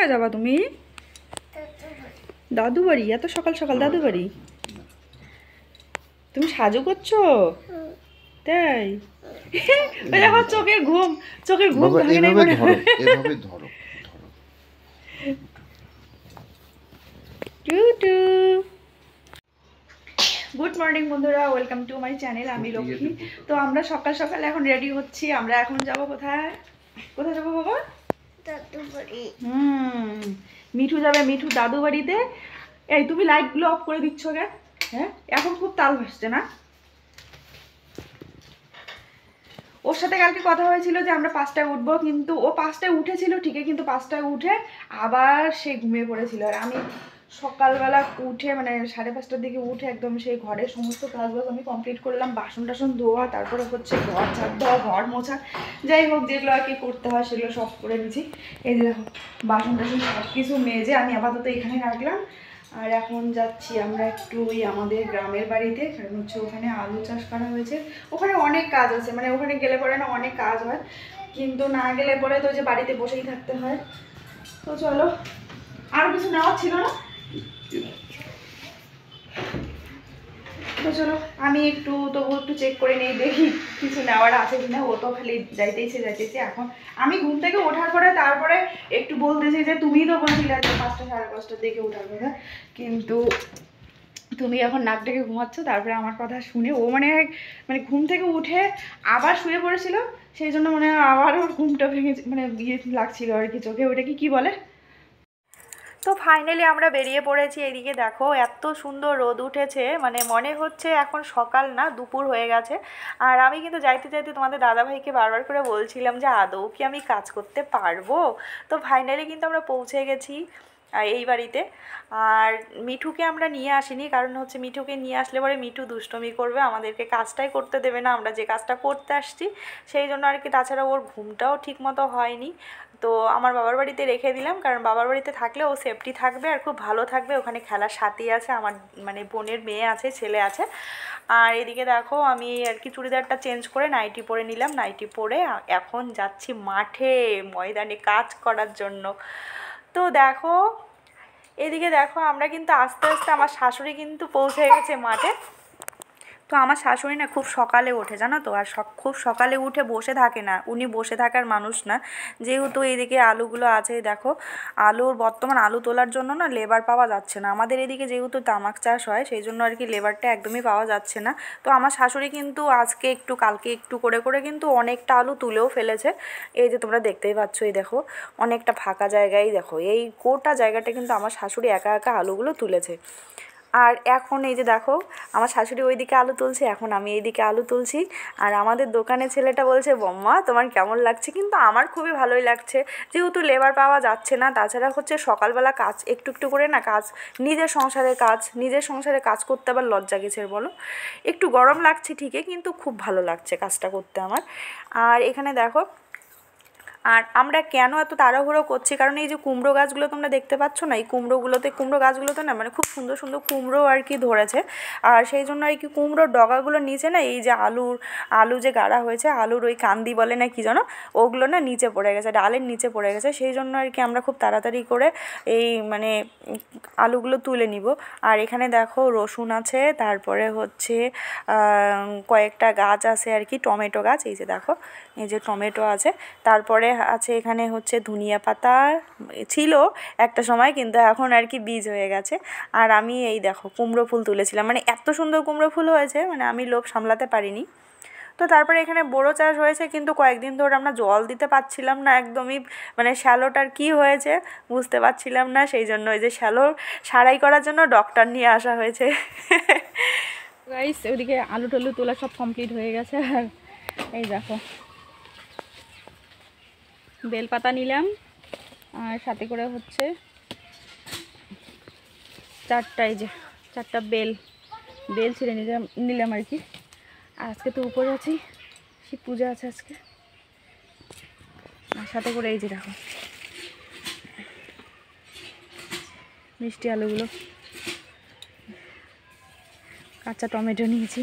কোথায় যাবা তুমি? দাদু বাড়ি? এত সকাল সকাল দাদু বাড়ি? তুমি সাজু করছো? তাই? দেখো চোখের ঘুম ভাঙে নাই মনে হয়। গুড মর্নিং বন্ধুরা, ওয়েলকাম টু মাই চ্যানেল। আমি লক্ষ্মী। তো আমরা সকাল সকাল এখন রেডি হচ্ছি। আমরা এখন যাব কোথায়? কোথায় যাবো বাবা? দাদু বাড়ি। মিঠু যাবে মিঠু দাদু বাড়িতে। এই তুমি লাইটগুলো অফ করে দিচ্ছ কেন? হ্যাঁ, এখন খুব তাল ভাসছে না? ওর সাথে কালকে কথা হয়েছিল যে আমরা 5টায় উঠবো, কিন্তু ও 5টায় উঠেছিল ঠিকই, কিন্তু 5টায় উঠে আবার সে ঘুমিয়ে পড়েছিল। আর আমি সকালবেলা উঠে মানে 5:30টার দিকে উঠে একদম সেই ঘরের সমস্ত কাজবাজ আমি কমপ্লিট করলাম। বাসন টাসন ধোয়া, তারপরে হচ্ছে ঘর ঝাড় দেওয়া, ঘর মোছা, যাই হোক যেগুলো আর কি করতে হয় সেগুলো সব করে নিয়েছি। এই যে দেখো বাসন টাসন সব কিছু মেজে আমি আপাতত এখানে রাখলাম। আর এখন যাচ্ছি আমরা একটু ওই আমাদের গ্রামের বাড়িতে, কারণ হচ্ছে ওখানে আলু চাষ করা হয়েছে। ওখানে অনেক কাজ আছে, মানে ওখানে গেলে পরে না অনেক কাজ হয়, কিন্তু না গেলে পরে তো যে বাড়িতে বসেই থাকতে হয়। তো চলো, আর কিছু নেওয়ার ছিল না তো চলো আমি তবু একটু চেক করে নেই, দেখি কিছু নেওয়ার আছে কিনা। ও তো খালি যাইতেইছে। এখন আমি ঘুম থেকে ওঠার পরে তারপরে একটু বলতেছি যে তুমি তো বলছিলে 5টা 5:30টার দিকে ওঠার কথা, কিন্তু তুমি এখন নাক ডেকে ঘুমাচ্ছ। তারপরে আমার কথা শুনে ও মানে ঘুম থেকে উঠে আবার শুয়ে পড়েছিল, সেই জন্য মানে আবার ওর ঘুমটা ভেঙে মানে ইয়ে লাগছিল আর কি চোখে। ওটা কি বলে। তো ফাইনালি আমরা বেরিয়ে পড়েছি। এদিকে দেখো এত সুন্দর রোদ উঠেছে, মানে মনে হচ্ছে এখন সকাল না দুপুর হয়ে গেছে। আর আমি কিন্তু যাইতে তোমাদের দাদাভাইকে বারবার করে বলছিলাম যে আদৌ কি আমি কাজ করতে পারবো। তো ফাইনালি কিন্তু আমরা পৌঁছে গেছি এই বাড়িতে। আর মিঠুকে আমরা নিয়ে আসিনি, কারণ হচ্ছে মিঠুকে নিয়ে আসলে পরে মিঠু দুষ্টমি করবে, আমাদেরকে কাজটাই করতে দেবে না আমরা যে কাজটা করতে আসছি, সেই জন্য আর কি। তাছাড়া ওর ঘুমটাও ঠিক মতো হয়নি, তো আমার বাবার বাড়িতে রেখে দিলাম, কারণ বাবার বাড়িতে থাকলে ও সেফটি থাকবে আর খুব ভালো থাকবে। ওখানে খেলার সাথী আছে, আমার মানে বোনের মেয়ে আছে, ছেলে আছে। আর এদিকে দেখো আমি আর কি চুড়িদারটা চেঞ্জ করে নাইটি পরে নিলাম। নাইটি পরে এখন যাচ্ছি মাঠে ময়দানে কাজ করার জন্য। তো দেখো এদিকে দেখো আমরা কিন্তু আস্তে আস্তে, আমার শাশুড়ি কিন্তু পৌঁছে গেছে মাঠে। তো আমার শাশুড়ি না খুব সকালে ওঠে জানো তো, আর খুব সকালে উঠে বসে থাকে না, উনি বসে থাকার মানুষ না। যেহেতু এইদিকে আলুগুলো আছে, দেখো বর্তমান আলু তোলার জন্য না লেবার পাওয়া যাচ্ছে না। আমাদের এদিকে যেহেতু তামাক চাষ হয়, সেই জন্য আর কি লেবারটা একদমই পাওয়া যাচ্ছে না। তো আমার শাশুড়ি কিন্তু আজকে একটু কালকে একটু করে করে কিন্তু অনেকটা আলু তুলেও ফেলেছে। এই যে তোমরা দেখতেই পাচ্ছ, এই দেখো অনেকটা ফাঁকা জায়গায়, দেখো এই গোটা জায়গাটা কিন্তু আমার শাশুড়ি একা একা আলুগুলো তুলেছে। আর এখন এই যে দেখো আমার শাশুড়ি ওইদিকে আলু তুলছে, এখন আমি এইদিকে আলু তুলছি। আর আমাদের দোকানের ছেলেটা বলছে বম্মা তোমার কেমন লাগছে, কিন্তু আমার খুবই ভালোই লাগছে, যেহেতু লেবার পাওয়া যাচ্ছে না। তাছাড়া হচ্ছে সকালবেলা কাজ একটু একটু করে না কাজ, নিজের সংসারে কাজ করতে আবার লজ্জা কিসের বলো। একটু গরম লাগছে ঠিকই, কিন্তু খুব ভালো লাগছে কাজটা করতে আমার। আর এখানে দেখো, আর আমরা কেন এত তাড়াহুড়ো করছি, কারণ এই যে কুমড়ো গাছগুলো তোমরা দেখতে পাচ্ছ না, এই কুমড়ো গাছগুলোতে না মানে খুব সুন্দর সুন্দর কুমড়ো আর কি ধরেছে। আর সেই জন্য আর কি কুমড়োর ডগাগুলোর নিচে না এই যে আলু যে গাড়া হয়েছে, আলুর ওই কান্দি বলে না কি জানো, ওগুলো না নিচে পড়ে গেছে, ডালের নিচে পড়ে গেছে। সেই জন্য আর কি আমরা খুব তাড়াতাড়ি করে এই মানে আলুগুলো তুলে নিব। আর এখানে দেখো রসুন আছে, তারপরে হচ্ছে কয়েকটা গাছ আছে আর কি, টমেটো গাছ, এই যে দেখো এই যে টমেটো আছে। তারপরে আছে এখানে হচ্ছে ধনিয়া পাতা ছিল একটা সময়, কিন্তু এখন আর কি বীজ হয়ে গেছে। আর আমি এই দেখো কুমড়ো ফুল তুলেছিলাম, মানে এত সুন্দর কুমড়ো ফুল হয়েছে, মানে আমি লোভ সামলাতে পারিনি। তো তারপরে এখানে বড়ো চাষ হয়েছে, কিন্তু কয়েকদিন ধরে আমরা জল দিতে পারছিলাম না একদমই, মানে শ্যালোটার কি হয়েছে বুঝতে পারছিলাম না, সেই জন্য ওই যে শ্যালো সারাই করার জন্য ডক্টর নিয়ে আসা হয়েছে। গাইস ওইদিকে আলু টালু তোলা সব কমপ্লিট হয়ে গেছে। আর এই দেখো বেলপাতা নিলাম, আর সাথে করে হচ্ছে চারটা বেল ছিঁড়ে নিলাম আর কি। আর আজকে তো উপরে আছি, শিব পূজা আছে আজকে। আর সাথে করে এই যে দেখো মিষ্টি আলুগুলো, কাঁচা টমেটো নিয়েছি।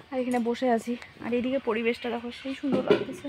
আর এখানে বসে আছি, আর এইদিকে পরিবেশটা দেখো সেই সুন্দর লাগতেছে।